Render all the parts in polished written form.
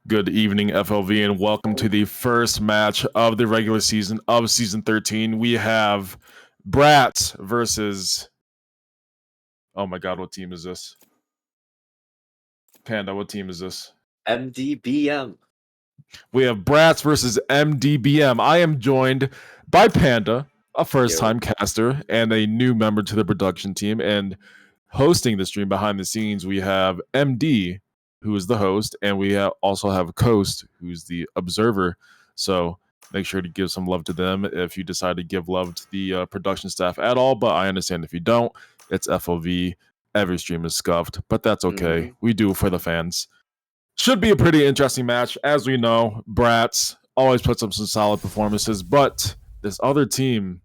Good evening, FLV, and welcome to the first match of the regular season of Season 13. We have Brats versus... Oh my god, what team is this? Panda, what team is this? MDBM. We have Brats versus MDBM. I am joined by Panda, a first-time caster, and a new member to the production team. And hosting the stream behind the scenes, we have MD, who is the host, and we also have Coast, who's the observer. So make sure to give some love to them if you decide to give love to the production staff at all. But I understand if you don't. It's FOV. Every stream is scuffed, but that's okay. We do it for the fans. Should be a pretty interesting match. As we know, Brats always puts up some solid performances, but this other team,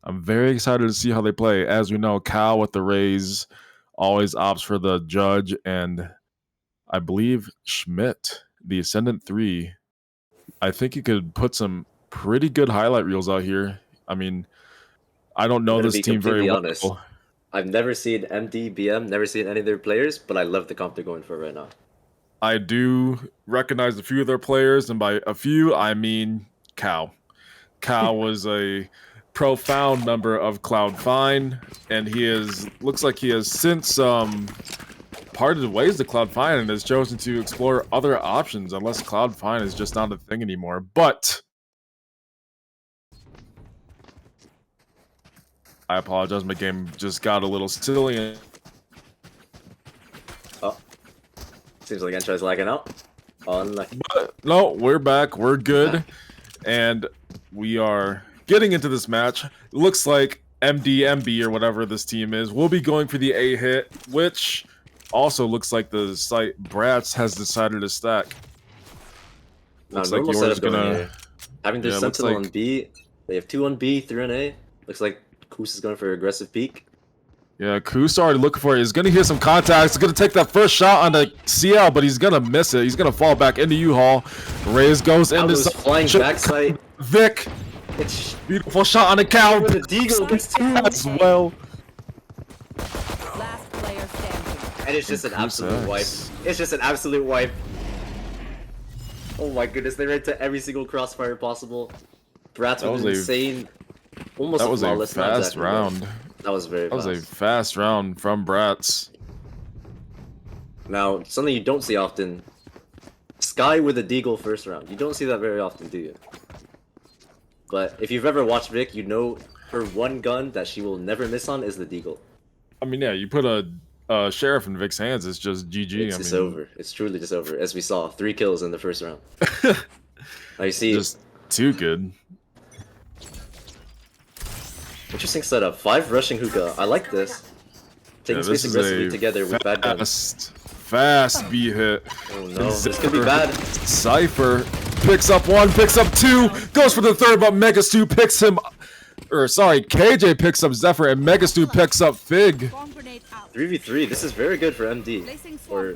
I'm very excited to see how they play. As we know, Cal with the Rays always opts for the judge, and I believe Schmidt, the Ascendant 3, I think he could put some pretty good highlight reels out here. I mean, I don't know this team very well. Honest. I've never seen MDBM, never seen any of their players, but I love the comp they're going for right now. I do recognize a few of their players, and by a few, I mean Cal. Cal was a profound member of Cloud Fine, and looks like he has since parted ways to Cloud Fine and has chosen to explore other options, unless Cloud Fine is just not a thing anymore. But I apologize, my game just got a little silly. Oh, seems like Entra is lagging out. Unlucky. But no, we're back. We're good, and we are getting into this match. It looks like MDMB or whatever this team is will be going for the A hit, which also looks like the site Brats has decided to stack. Looks like yours gonna having their Sentinel on B. They have 2 on B, 3 on A. Looks like Koos is going for aggressive peek. Yeah, Koos already looking for it. He's gonna hear some contacts. He's gonna take that first shot on the CL, but he's gonna miss it. He's gonna fall back into U-Haul. Rays goes into flying backside. Vic. It's beautiful shot on the cow. The Deagle gets 2 as well. Last player standing. And it's just an absolute wipe. It's just an absolute wipe. Oh my goodness, they ran to every single crossfire possible. Brats with an insane, almost that was a fast round. That was very fast. That was a fast round from Brats. Now, something you don't see often. Sky with a Deagle first round. You don't see that very often, do you? But if you've ever watched Vic, you know her one gun that she will never miss on is the Deagle. I mean, yeah, you put a Sheriff in Vic's hands, it's just GG. It's just over. It's truly just over. As we saw, 3 kills in the first round. Now you see, just too good. Interesting setup. 5 rushing hookah. I like this. Taking space aggressively together with bad guns. Fast B hit. Oh no, this could be bad. Cypher picks up 1, picks up 2, goes for the 3rd, but Megastu picks him. Or sorry, KJ picks up Zephyr and Megastu picks up Fig. 3v3. This is very good for MD. Or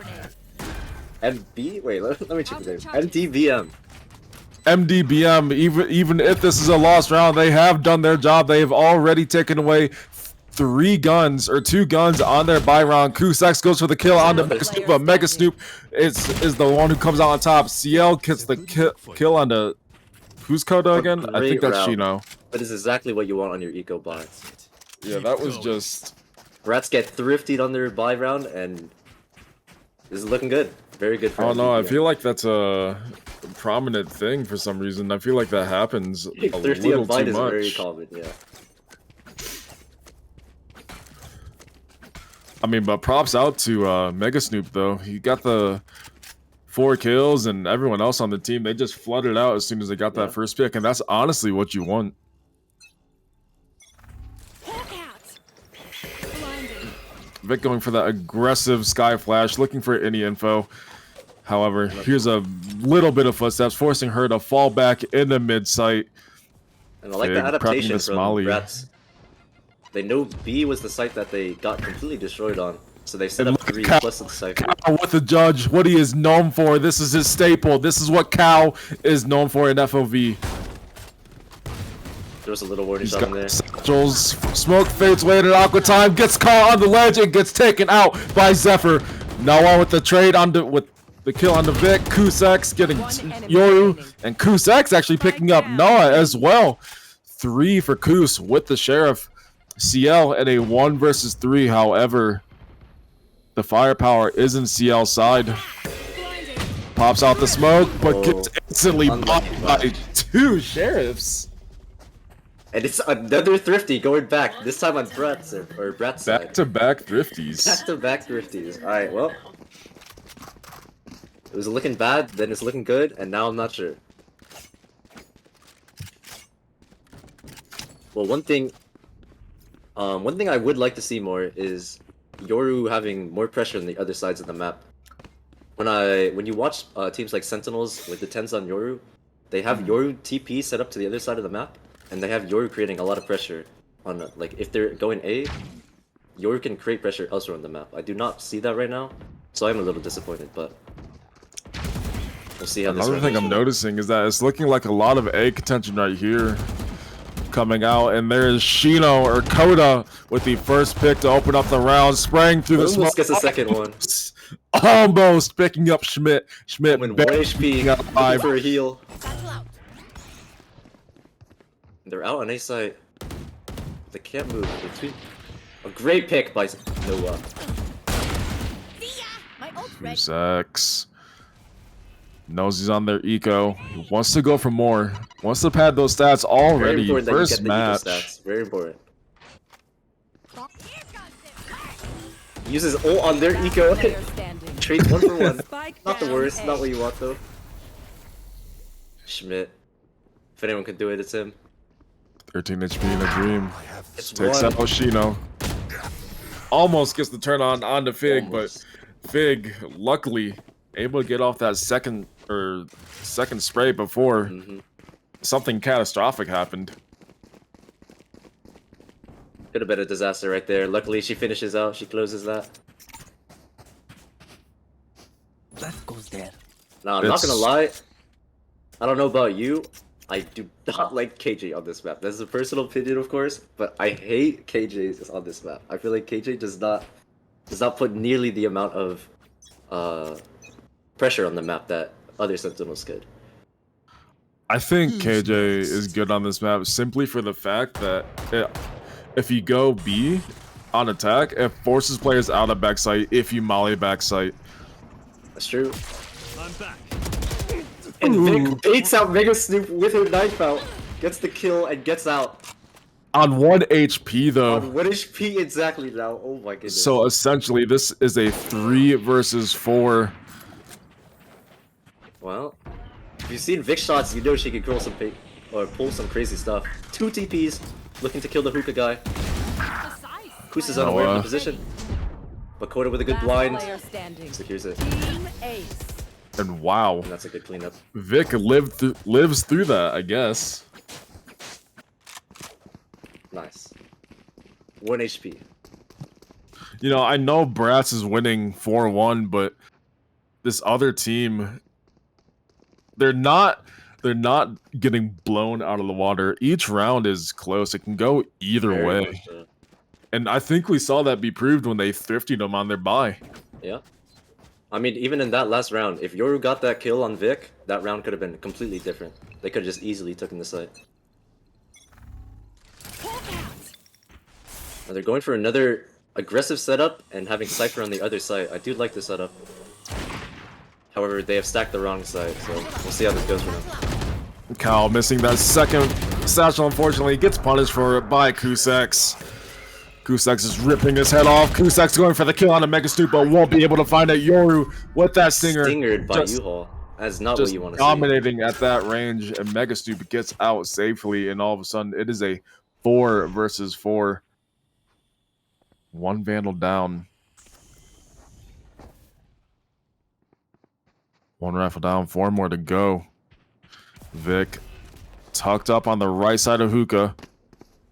MB? Wait, let me check the name. MDBM. MDBM, even if this is a lost round, they have done their job. They have already taken away 3 guns or 2 guns on their buy round. Kusex goes for the kill on the Mega Snoop, but Mega Snoop is the one who comes out on top. CL gets the kill on the... Who's Koda again? I think that's Shino. That is exactly what you want on your eco buy. Yeah, that was just... Brats get thrifted on their buy round, and this is looking good. Very good for Oh no, I feel like that's a prominent thing for some reason. I feel like that happens a little too much. Very common, yeah. I mean, but props out to Mega Snoop though. He got the 4 kills, and everyone else on the team, they just flooded out as soon as they got that first pick, and that's honestly what you want. Vic going for that aggressive Sky Flash, looking for any info. However, here's a little bit of footsteps, forcing her to fall back in the mid site. And I like the adaptation from Brats. They know B was the site that they got completely destroyed on, so they set up 3 plus the site. Cal with the judge, what he is known for. This is his staple. This is what Cal is known for in FOV. There was a little warning shot in there. Satchels, smoke fades away at Aqua Time, gets caught on the ledge and gets taken out by Zephyr. Now on with the trade on with the kill on the Vic. Kusak's getting Yoru, and Kusak's actually picking up Noah as well. 3 for Kus with the Sheriff. CL at a 1 versus 3. However, the firepower is in CL's side. Pops out the smoke, but gets instantly popped by 2 Sheriffs. And it's another Thrifty going back. This time on Brat's side. Back-to-back Thrifties. Back-to-back Thrifties. Alright, well. It was looking bad, then it's looking good, and now I'm not sure. Well, one thing I would like to see more is Yoru having more pressure on the other sides of the map. When you watch teams like Sentinels with the 10s on Yoru, they have Yoru TP set up to the other side of the map, and they have Yoru creating a lot of pressure on, like, if they're going A, Yoru can create pressure elsewhere on the map. I do not see that right now, so I'm a little disappointed, but we'll see how this Another thing I'm noticing is that it's looking like a lot of A contention right here coming out, and there's Shino or Koda with the first pick to open up the round, spraying through the smoke. Almost gets a second one. Almost picking up Schmidt. Schmidt with 1 HP, looking for a heal. They're out on A side. They can't move. A great pick by Noah. Kusak knows he's on their eco. He wants to go for more. Wants to pad those stats already. First match. Very important. Uses ult on their eco. Trades 1 for 1. Not the worst. Not what you want though. Schmidt. If anyone can do it, it's him. 13 HP in a dream. Takes out Oshino. Almost gets the turn on to Fig, but Fig, luckily, able to get off that second spray before something catastrophic happened. Could have been a disaster right there. Luckily, she finishes out. She closes that. That goes there. Now, I'm not gonna lie. I don't know about you. I do not like KJ on this map. That's a personal opinion, of course, but I hate KJ on this map. I feel like KJ does not put nearly the amount of pressure on the map that other Sentinels could. I think KJ is good on this map simply for the fact that if you go B on attack, it forces players out of backside if you molly backside. That's true. I'm back. And Vic baits out Mega Snoop with her knife out, gets the kill, and gets out. On 1 HP though. On 1 HP exactly now. Oh my goodness. So essentially, this is a 3 versus 4. Well, if you've seen Vic shots, you know she can curl some or pull some crazy stuff. 2 TPs, looking to kill the hookah guy. Kus is unaware of the position. But Koda with a good blind secures it. And wow, and that's a good cleanup. Vic lives through that, I guess. Nice. 1 HP. You know, I know Bratz is winning 4-1, but this other team, they're not getting blown out of the water. Each round is close. It can go either way. And I think we saw that be proved when they thrifted them on their bye. Yeah. I mean, even in that last round, if Yoru got that kill on Vic, that round could have been completely different. They could have just easily taken the site. Now they're going for another aggressive setup and having Cypher on the other side. I do like this setup. However, they have stacked the wrong side, so we'll see how this goes for them. Cal missing that second satchel, unfortunately, gets punished for it by Kusak's. Kusak's is ripping his head off. Kusak's going for the kill on a Mega Stoop, but won't be able to find it. Yoru with that stinger. Stingered by U-Haul. That's not what you want to see. Dominating at that range, and Mega Stoop gets out safely, and all of a sudden it is a 4 versus 4. 1 Vandal down. 1 rifle down, 4 more to go. Vic tucked up on the right side of Hookah.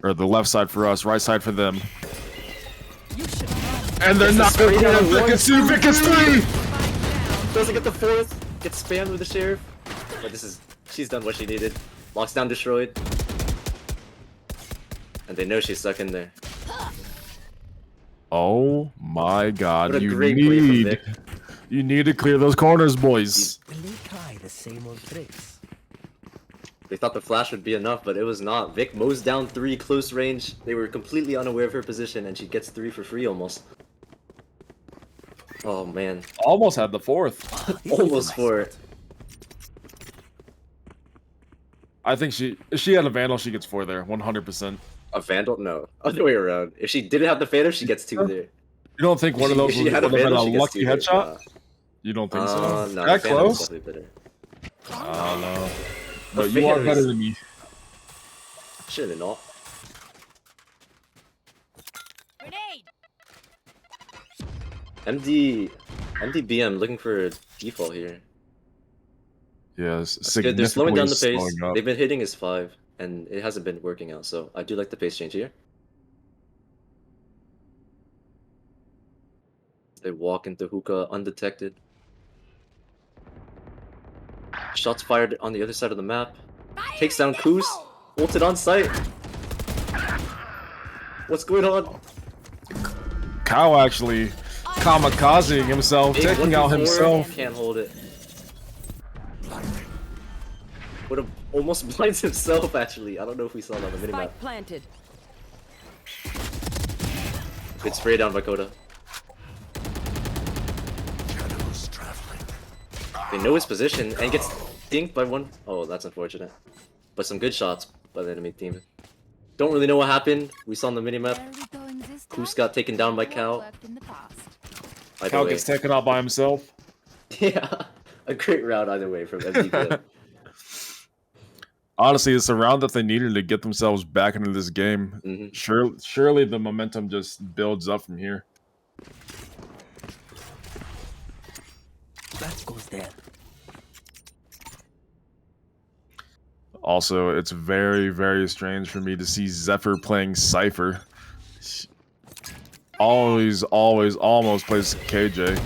Or the left side for us, right side for them. And they're not going to get it. Vic is 2, Vic is 3! Doesn't get the 4th. Gets spammed with the Sheriff. But she's done what she needed. Locks down destroyed. And they know she's stuck in there. Oh my god. What a great play from Vic. You need to clear those corners, boys. Will they try the same old tricks? They thought the flash would be enough, but it was not. Vic mows down 3 close range. They were completely unaware of her position, and she gets 3 for free almost. Oh man. Almost had the 4th. Almost 4. I think if she had a Vandal, she gets 4 there, 100%. A Vandal? No. Other way around. If she didn't have the Phantom, she gets 2 there. You don't think one of those would have been a lucky headshot? You don't think so? No, That close? Definitely better. I don't know. But you are better than me. Surely not. MDBM looking for a default here. Yes, That's good. They're slowing down the pace. Up. They've been hitting his 5, and it hasn't been working out. So I do like the pace change here. They walk into hookah undetected. Shots fired on the other side of the map. Takes down Koos. Ulted on site. What's going on? Cow actually kamikazing himself, Big taking out 1v4, himself. Can't hold it. Would have almost blinds himself actually. I don't know if we saw that on the minimap. Planted. Good spray down by Coda. They know his position and gets dinked by 1. Oh, that's unfortunate. But some good shots by the enemy team. Don't really know what happened. We saw on the minimap. Koos got taken down by Cal. Cal gets taken out by himself. Yeah, a great round either way from MVP. Honestly, it's a round that they needed to get themselves back into this game. Mm-hmm. Surely the momentum just builds up from here. That goes there. Also, it's very, very strange for me to see Zephyr playing Cypher. Always, almost plays KJ.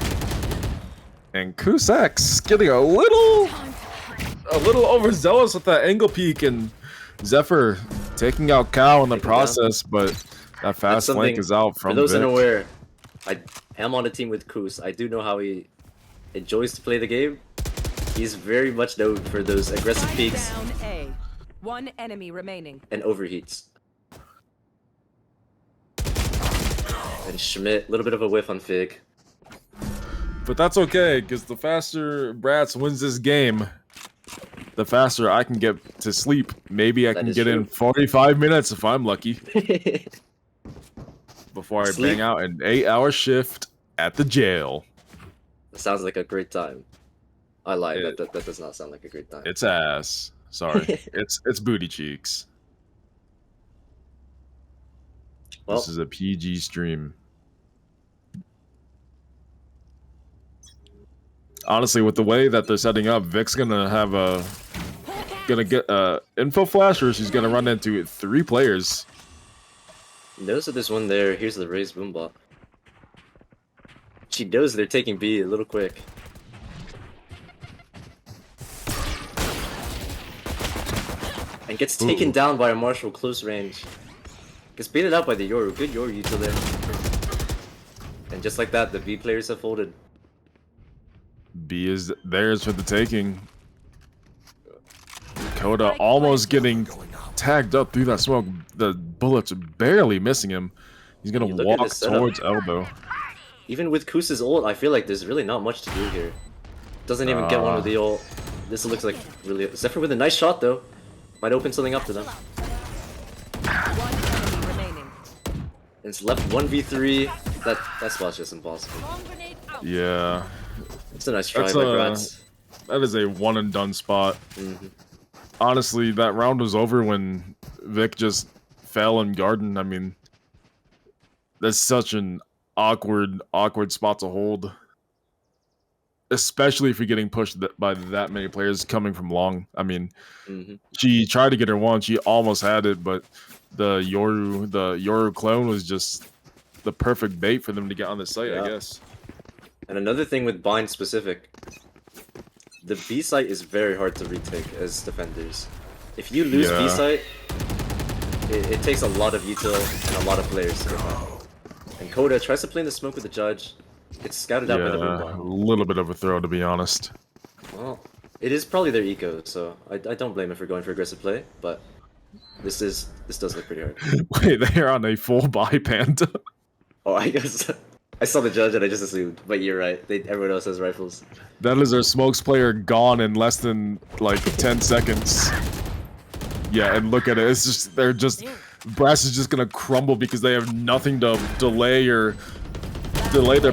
And Kusak's getting a little overzealous with that angle peek, and Zephyr taking out Cow in the process, but that fast flank is out from For those Vic. unaware, I am on a team with Koos. I do know how he enjoys to play the game. He's very much known for those aggressive peaks. Down A. 1 enemy remaining. And overheats. And Schmidt, a little bit of a whiff on Fig. But that's okay, because the faster Bratz wins this game, the faster I can get to sleep. Maybe I can get in 45 minutes if I'm lucky. Before I bang out an 8-hour shift at the jail. That sounds like a great time. I lied. That does not sound like a great time. It's ass. Sorry. it's booty cheeks. Well, this is a PG stream. Honestly, with the way that they're setting up, Vic's gonna get info flash, or she's gonna run into 3 players. Notice that there's one there. Here's the raised boombot. She knows they're taking B a little quick. And gets taken down by a Marshall close range. Gets baited out by the Yoru. Good Yoru util there. And just like that, the B players have folded. B is theirs for the taking. Coda almost getting tagged up through that smoke. The bullets are barely missing him. He's gonna walk towards elbow. Even with Koos's ult, I feel like there's really not much to do here. Doesn't even get one with the ult. This looks like really... Zephyr with a nice shot though. Might open something up to them. It's left 1v3. That spot's just impossible. Yeah. It's a nice try by Bratz. That is a one and done spot. Honestly, that round was over when Vic just fell in Garden. I mean, that's such an awkward spot to hold. Especially if you're getting pushed by that many players coming from long. I mean, she tried to get her one. She almost had it, but the Yoru clone was just the perfect bait for them to get on the site, I guess. And another thing with Bind specific, the B site is very hard to retake as defenders. If you lose B site, it takes a lot of util and a lot of players to get back. And Coda tries to play in the smoke with the judge. It's scouted out by the Yeah, robot. a little bit of a throw, to be honest. Well, it is probably their eco, so I don't blame it for going for aggressive play, but this does look pretty hard. Wait, they're on a full buy, Panda. Oh, I guess I saw the judge and I just assumed, but you're right. Everyone else has rifles. That is our smokes player gone in less than like 10 seconds. Yeah, and look at it. It's just Brass is just gonna crumble because they have nothing to delay their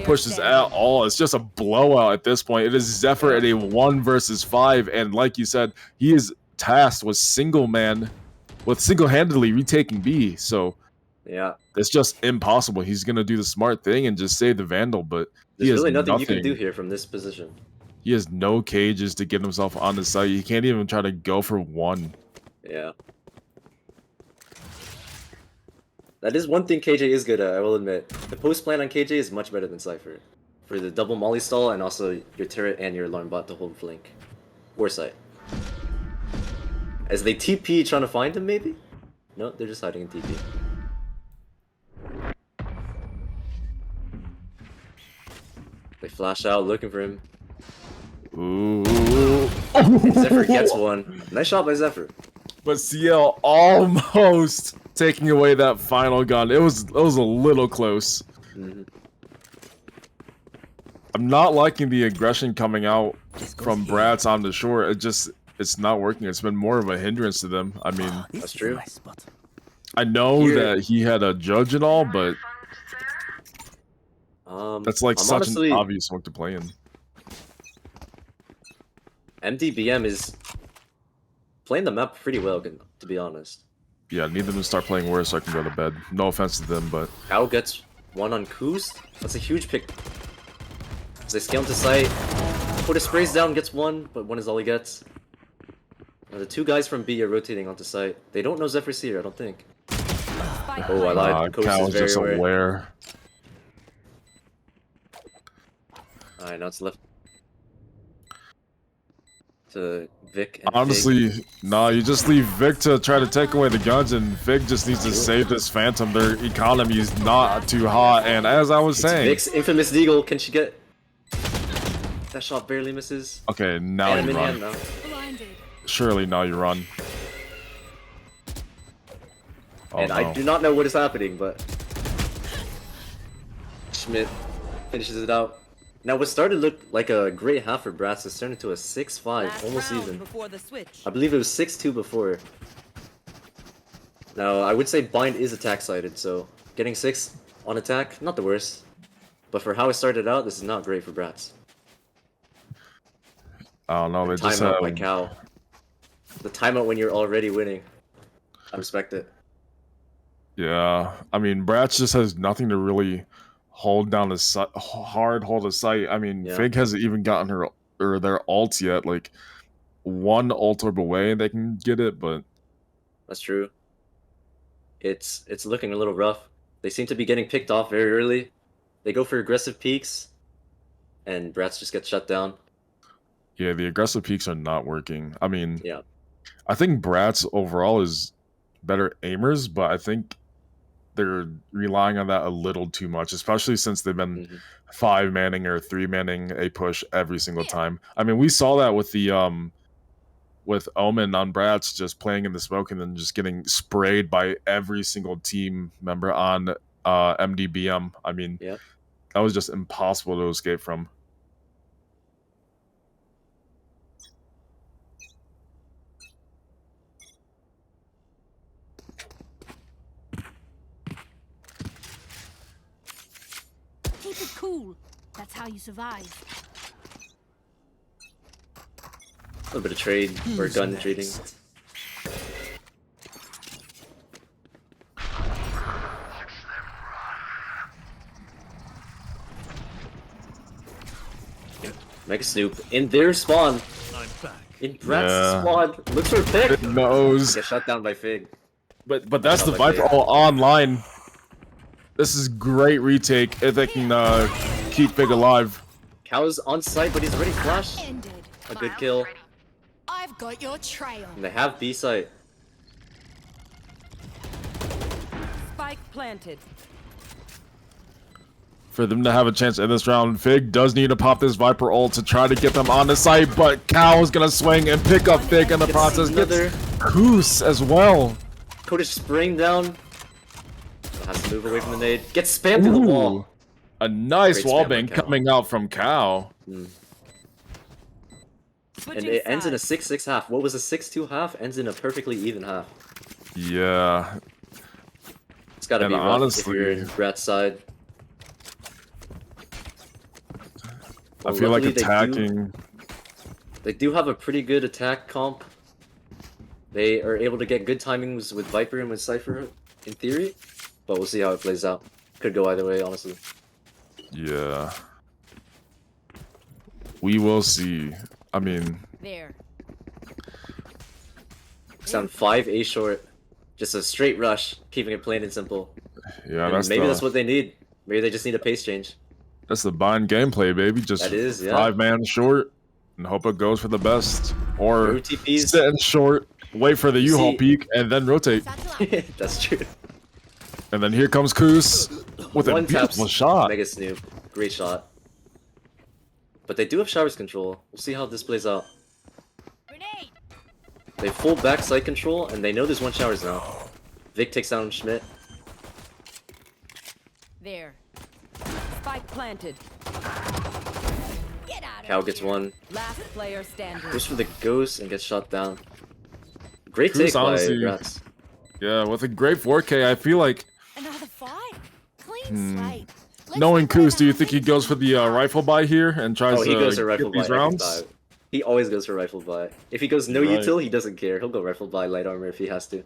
pushes at all. It's just a blowout at this point. It is Zephyr at a 1 versus 5, and like you said, he is tasked with single-handedly retaking B. So Yeah, it's just impossible. He's gonna do the smart thing and just save the Vandal, but he there's has really nothing you can do here from this position. He has no cages to get himself on the site. He can't even try to go for one. Yeah. That is one thing KJ is good at, I will admit. The post plan on KJ is much better than Cypher. For the double molly stall and also your turret and your alarm bot to hold flank. Or site. As they TP trying to find him, maybe? No, they're just hiding in TP. They flash out looking for him. Ooh. And Zephyr gets one. Nice shot by Zephyr. But CL almost taking away that final gun. It was a little close. I'm not liking the aggression coming out from Bratz on the shore. It's not working. It's been more of a hindrance to them. I mean, That's true. I know that he had a judge and all, but that's like I'm such honestly, an obvious one to play in. MDBM is playing the map pretty well, to be honest. Yeah, I need them to start playing worse so I can go to bed. No offense to them, but Cow gets one on Kuz. That's a huge pick. As they scale into sight, put his sprays down, gets one, but one is all he gets. Now the two guys from B are rotating onto site. They don't know Zephyr's here, I don't think. Oh, I lied. Coast Cal is is very just aware. aware. Alright, now it's left to Vic and Honestly, Fig. nah, you just leave Vic to try to take away the guns, and Vic just needs to save this Phantom. Their economy is not too hot, and as I was saying... Vic's infamous deagle, can she get... That shot barely misses. Okay, now And you I'm in hand run. now. Surely now you run. Oh, And no. I do not know what is happening, but... Schmidt finishes it out. Now what started to look like a great half for Brass has turned into a 6-5, almost even. Before the switch. I believe it was 6-2 before. Now, I would say Bind is attack-sided, so getting 6 on attack, not the worst. But for how it started out, this is not great for Bratz. I don't know, they just Timeout by Cal. The timeout when you're already winning. I respect it. Yeah, I mean, Bratz just has nothing to really hold down the hold a sight. I mean, Yeah. Fig hasn't even gotten their ult yet. Like, one ult orb away, they can get it, but... That's true. It's looking a little rough. They seem to be getting picked off very early. They go for aggressive peaks, and Bratz just gets shut down. Yeah, the aggressive peaks are not working. I mean, Yeah. I think Bratz overall is better aimers, but I think they're relying on that a little too much, especially since they've been 5-manning or 3-manning a push every single time. I mean, we saw that with the with Omen on Bratz just playing in the smoke and then just getting sprayed by every single team member on MDBM. I mean, that was just impossible to escape from. Keep it cool. That's how you survive. A little bit of trade or gun trading. Mega Snoop in their spawn. In Bratz's spawn. Looks for a pick. Knows. Get shut down by Fig. But that's the Viper all online. This is great retake if they can keep Fig alive. Cow's on site, but he's already flashed. A good kill. I've got your trail. And they have B site. Spike planted. for them to have a chance in this round. Fig does need to pop this Viper ult to try to get them on the site, but Cal is gonna swing and pick up Fig in the process. Another Gets Koos as well. Code spraying down. Has to move away from the nade. Gets spammed to the wall. A nice Great wall spam bang by Cal. coming out from Cal. And Switching it ends in a sides. 6-6 half. What was a 6-2 half ends in a perfectly even half. Yeah. It's gotta And be rough honestly- if you're in Brat's side. I Well, feel like luckily attacking. They do have a pretty good attack comp. They are able to get good timings with Viper and with Cypher, in theory. But we'll see how it plays out. Could go either way, honestly. Yeah. We will see. I mean, There. It's down 5 A short. Just a straight rush, keeping it plain and simple. yeah, And maybe that's what they need. Maybe they just need a pace change. that's the bind gameplay, baby. Just That is, yeah. 5-man short and hope it goes for the best. Or No TPs. sit in short, wait for the You U-Haul see- peak, and then rotate. That's true. And then here comes Koos with a One beautiful taps shot. Mega Snoop. Great shot. But they do have showers control. We'll see how this plays out. Grenade. They full backside control, and they know there's one showers now. Vic takes down Schmidt. There. Spike planted. Get out of Cal here. gets one. Last player standing. Goes for the ghost and gets shot down. Great Cruz, take by honestly, Gratz. Yeah, with a great 4K, I feel like Another fight. Clean slate. Let's knowing not run Koos, do you out think he of goes for the rifle buy here and tries Oh, he goes to for rifle get buy these every rounds? time. He always goes for rifle buy. If he goes no Right. util, he doesn't care. He'll go rifle buy light armor if he has to.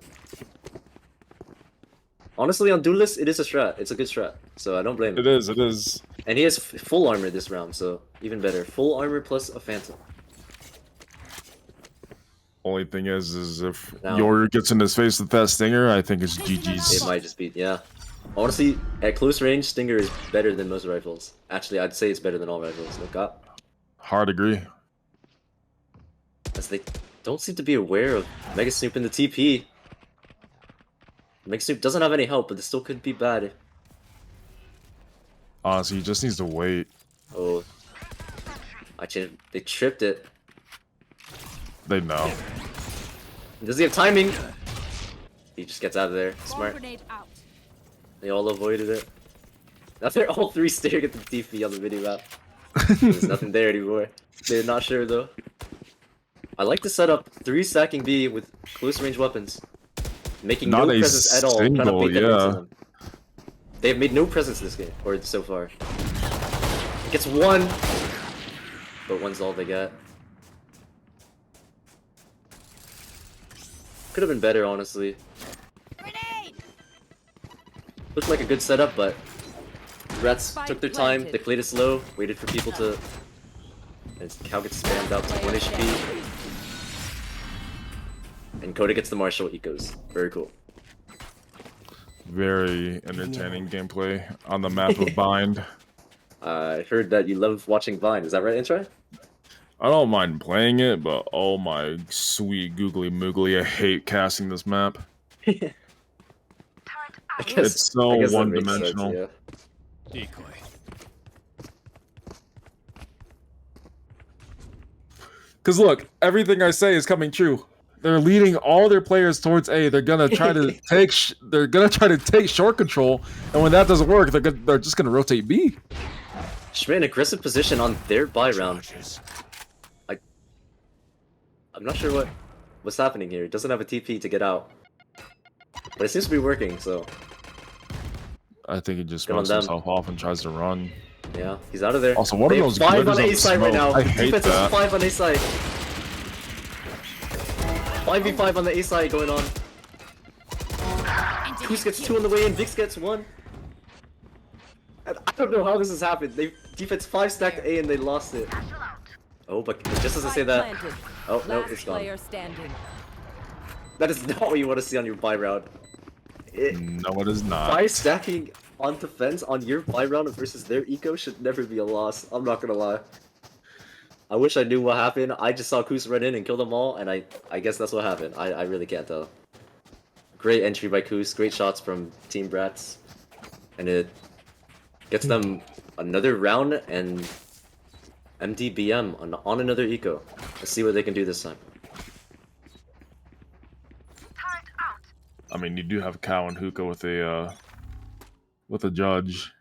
Honestly, on Duelist, it is a strat. It's a good strat, so I don't blame him. It is, it is. And he has full armor this round, so even better. Full armor plus a phantom. Only thing is if No. Yor gets in his face with that stinger, I think it's It GG's. might just be, yeah. Honestly, at close range, Stinger is better than most rifles. Actually, I'd say it's better than all rifles. Look up. Hard agree. As they don't seem to be aware of Mega Snoop in the TP. Mega Snoop doesn't have any help, but this still could be bad. Honestly, he just needs to wait. Oh. They tripped it. They know. Does he have timing? He just gets out of there. Bomb Smart. grenade out. They all avoided it. Now they're all three staring at the TP on the mini map. There's nothing there anymore. They're not sure though. I like to set up 3 stacking B with close range weapons. Making Not no a presence at all. Trying to single, bait them into yeah. them. They have made no presence this game, or so far. Gets one, but one's all they get. Could have been better, honestly. Grenade. Looked like a good setup, but Rats Spike took their time. planted. They played it slow, waited for people to. And Cal gets spammed out to 1 HP. And Coda gets the martial ecos. Very cool. Very entertaining gameplay on the map of Bind. I heard that you love watching Vine. Is that right, Intro? I don't mind playing it, but oh my sweet googly moogly, I hate casting this map. I guess, It's so I guess that makes one-dimensional. sense, yeah. Decoy. Cause look, everything I say is coming true. They're leading all their players towards A. They're gonna try to take. They're gonna try to take short control, and when that doesn't work, they're just gonna rotate B. Schmidt in aggressive position on their buy round. I'm not sure what's happening here. He doesn't have a TP to get out. But it seems to be working, so I think he just Good on runs them. himself off and tries to run. yeah, he's out of there. Also, what are They have those 5 glitters on of A side right smoke? now. I hate Defense that. is 5 on A side. 5v5 on the A side going on. Koos gets 2 on the way in, Vix gets 1. And I don't know how this has happened. They defense 5 stacked A and they lost it. Oh, but just as I say Spike that. planted. Oh, no, Last it's gone. player standing. That is not what you want to see on your buy round. No, it is not. 5 stacking on defense on your buy round versus their eco should never be a loss. I'm not gonna lie. I wish I knew what happened. I just saw Koos run in and kill them all, and I guess that's what happened. I really can't tell. Great entry by Koos, great shots from Team Brats, and it gets them Another round and MDBM on another eco. Let's see what they can do this time. I mean, you do have Cow and Hookah with a judge.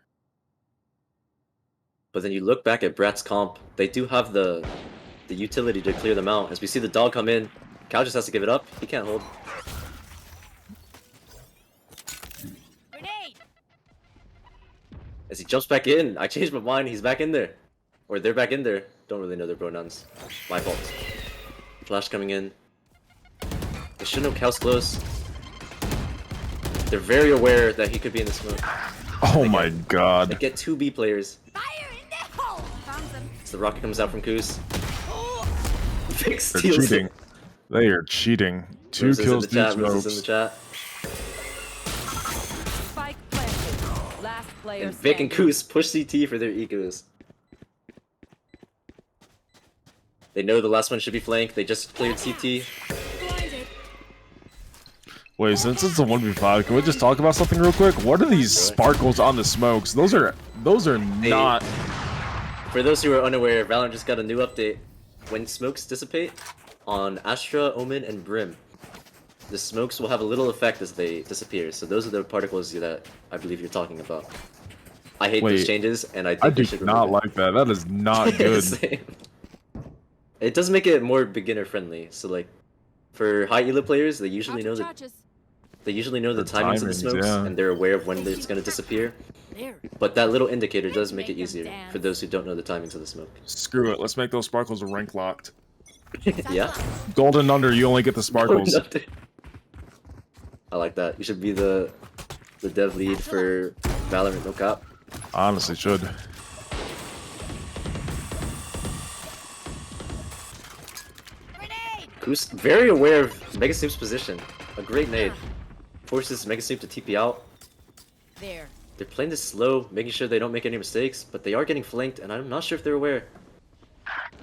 But then you look back at Brat's comp, they do have the utility to clear them out. As we see the dog come in, Cow just has to give it up. He can't hold. Grenade! As he jumps back in, I changed my mind. He's back in there. Or they're back in there. Don't really know their pronouns. My fault. Flash coming in. They should know Cow's close. They're very aware that he could be in the smoke. Oh my god. They get 2 B players. Fire in the hole! Found them. As the rocket comes out from Koos. Vic They're steals cheating. it. They are cheating. 2 Roses kills, in the 2 chat. Roses in the smokes. chat. Spike planted. Last player And Vic and standing. Koos push CT for their ecos. They know the last one should be flank. They just cleared CT. Blinded. Wait, since it's a 1v5, can we just talk about something real quick? What are these Sure. sparkles on the smokes? Those are not. For those who are unaware, Valorant just got a new update. When smokes dissipate on Astra, Omen, and Brim, the smokes will have a little effect as they disappear. So those are the particles that I believe you're talking about. I hate these Wait, changes, and I think I they do should not remove like that. That is not it. good. Same. It does make it more beginner friendly. So like, for high elo players, they usually know the The timings of the timings, smokes, yeah. and they're aware of when it's gonna disappear. There. But that little indicator does make it Make them easier dance. for those who don't know the timings of the smoke. Screw it. Let's make those sparkles rank locked. Yeah. Golden under, you only get the sparkles. I like that. You should be the dev lead for Valorant, no cap. Honestly, should. Grenade! Koos very aware of Mega Snoop's position. A great nade. Forces Mega Snoop to TP out. There. They're playing this slow, making sure they don't make any mistakes, but they are getting flanked, and I'm not sure if they're aware.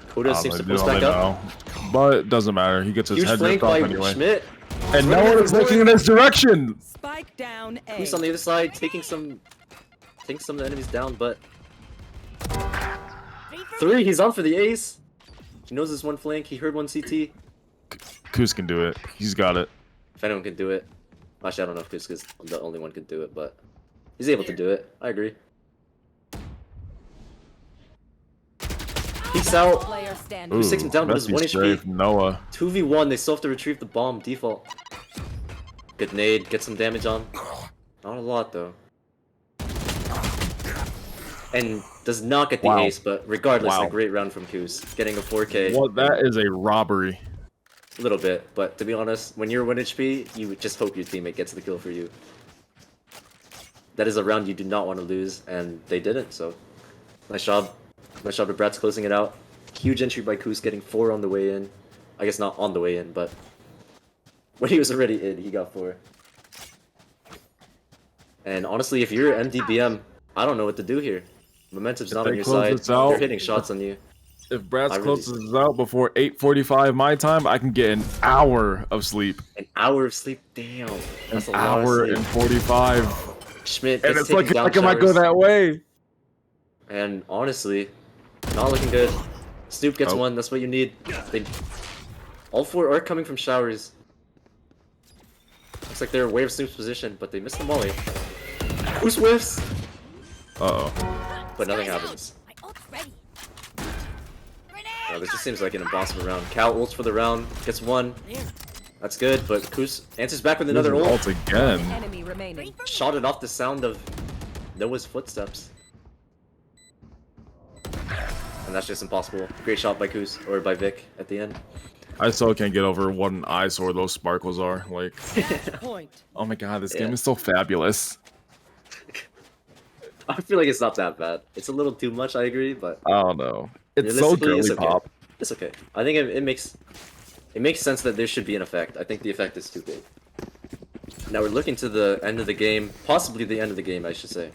Koda seems to They do post all back they up. know. But it doesn't matter. He gets his Huge head flank ripped off by anyway. Schmidt. And no one is looking in his direction. Spike down A. Koos on the other side, taking some of the enemies down, but 3, he's on for the ace. He knows this one flank. He heard one CT. Koos can do it. He's got it. If anyone can do it. Actually, I don't know if Koos is the only one can do it, but he's able to do it. I agree. Peeks out. Player standing. Ooh, takes him down, but it's messy 1 spray HP. from Noah. 2v1, they still have to retrieve the bomb default. Good nade, get some damage on. Not a lot though. And does not get the Wow. ace, but regardless, Wow. a great round from Koos. Getting a 4K. Well, that is a robbery. A little bit, but to be honest, when you're 1 HP, you would just hope your teammate gets the kill for you. That is a round you do not want to lose, and they didn't, so nice job. Nice job to Bratz closing it out. Huge entry by Koos, getting 4 on the way in. I guess not on the way in, but when he was already in, he got 4. And honestly, if you're MDBM, I don't know what to do here. Momentum's not they on your close side. this out- They're hitting shots on you. If Bratz I really- closes this out before 8:45 my time, I can get an hour of sleep. An hour of sleep, damn. That's An a lot hour of sleep. and 45. Schmidt And gets it's like, taken down I might go showers. that way. And honestly, not looking good. Snoop gets Oh. 1, that's what you need. All 4 are coming from showers. Looks like they're aware of Snoop's position, but they missed the molly. Who's whiffs? Uh-oh. But nothing happens. My ult's ready. This just seems like an impossible round. Cal ults for the round, gets 1. There. That's good, but Koos answers back with another Another ult. ult again. Enemy remaining. Shot it off the sound of Noah's footsteps. And that's just impossible. Great shot by Koos, or by Vic at the end. I still can't get over what an eyesore those sparkles are. Like, Point. oh my god, this Yeah. game is so fabulous. I feel like it's not that bad. It's a little too much, I agree, but I don't know. It's so realistically, girly it's okay. pop. It's okay. I think it makes sense that there should be an effect. I think the effect is too big. Now we're looking to the end of the game, possibly the end of the game, I should say.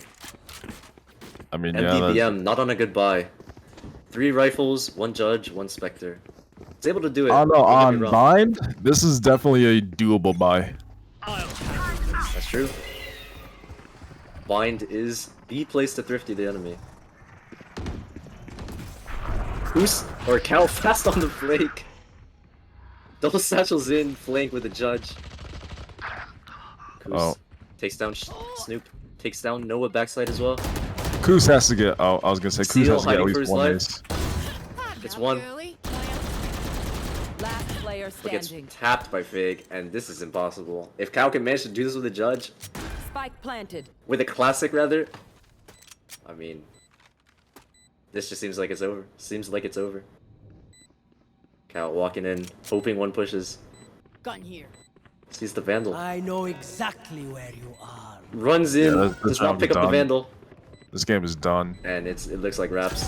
I mean, yeah. that's- MDBM, not on a good buy. 3 rifles, 1 judge, 1 specter. It's able to do it. Oh no, don't get on me wrong. bind, this is definitely a doable buy. That's true. Bind is the place to thrifty the enemy. Who's or Cal fast on the flank. Double satchels in, flank with the judge. Oh. Koos takes down Snoop. Takes down Noah backside as well. Koos has to get. Oh, I was gonna say Koos Seal has to get at hiding for least his one life. ace. It's one. Last player But gets standing. tapped by Fig, and this is impossible. If Cal can manage to do this with a judge, Spike planted. with a classic rather, I mean, this just seems like it's over. Seems like it's over. Cal walking in, hoping one pushes. Gun here. Sees the Vandal. I know exactly where you are. Runs in, Yeah, this does not round pick is up the done. Vandal. This game is done. And it looks like Raps.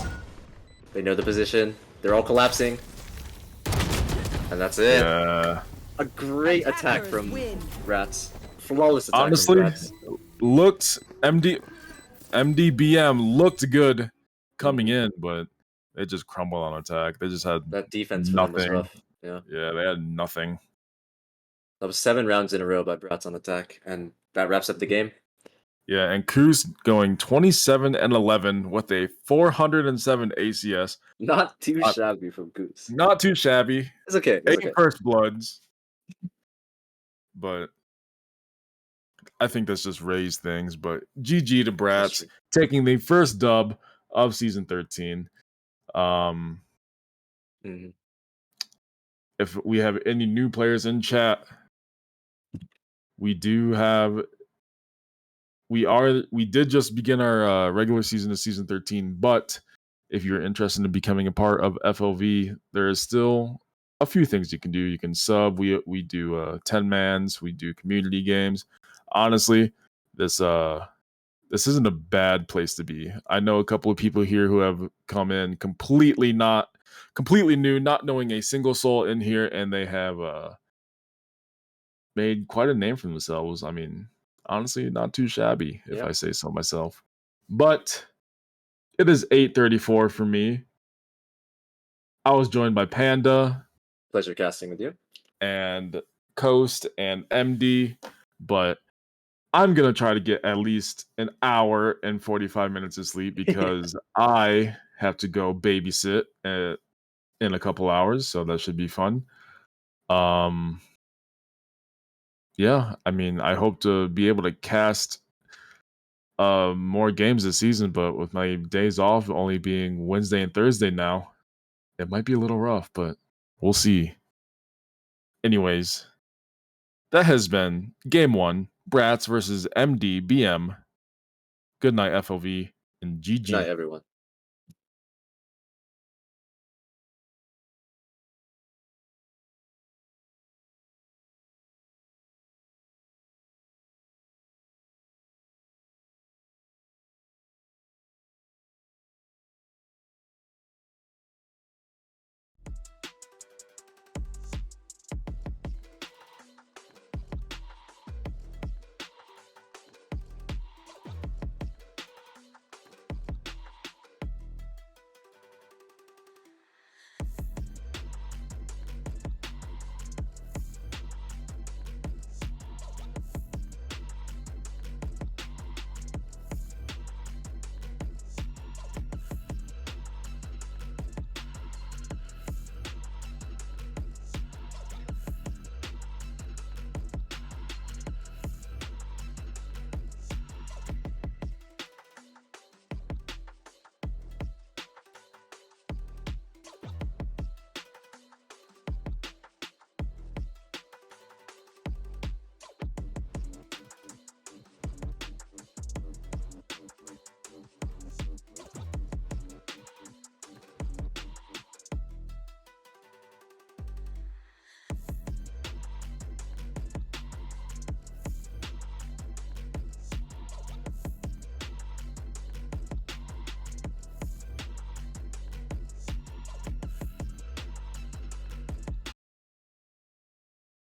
They know the position. They're all collapsing. And that's it. Yeah. A great attack Attackers from win. Rats. Flawless attack Honestly, from Rats. looked MDBM looked good coming in, but they just crumbled on attack. They just had That defense for them was nothing. rough. Yeah. Yeah, they had nothing. That was 7 rounds in a row by Brats on attack, and that wraps up the game. Yeah, and Koos going 27-11 with a 407 ACS. Not too shabby from Goose. Not too shabby. It's okay. It's 8 okay. first bloods. But I think that's just raised things. But GG to Brats true. taking the first dub of season 13. Mhm. If we have any new players in chat, we did just begin our regular season of season 13, but if you're interested in becoming a part of FLV, there is still a few things you can do. You can sub. We do 10 mans. We do community games. Honestly, this isn't a bad place to be. I know a couple of people here who have come in completely new, not knowing a single soul in here, and they have made quite a name for themselves. I mean, honestly, not too shabby, if Yep. I say so myself. But it is 8:34 for me. I was joined by Panda Pleasure casting with you. and Coast and MD, but I'm gonna try to get at least an hour and 45 minutes of sleep because I have to go babysit in a couple hours, so that should be fun. Yeah, I mean, I hope to be able to cast more games this season, but with my days off only being Wednesday and Thursday now, it might be a little rough, but we'll see. Anyways, that has been game 1, Brats versus MDBM. Good night, FOV, and GG. Good night, everyone.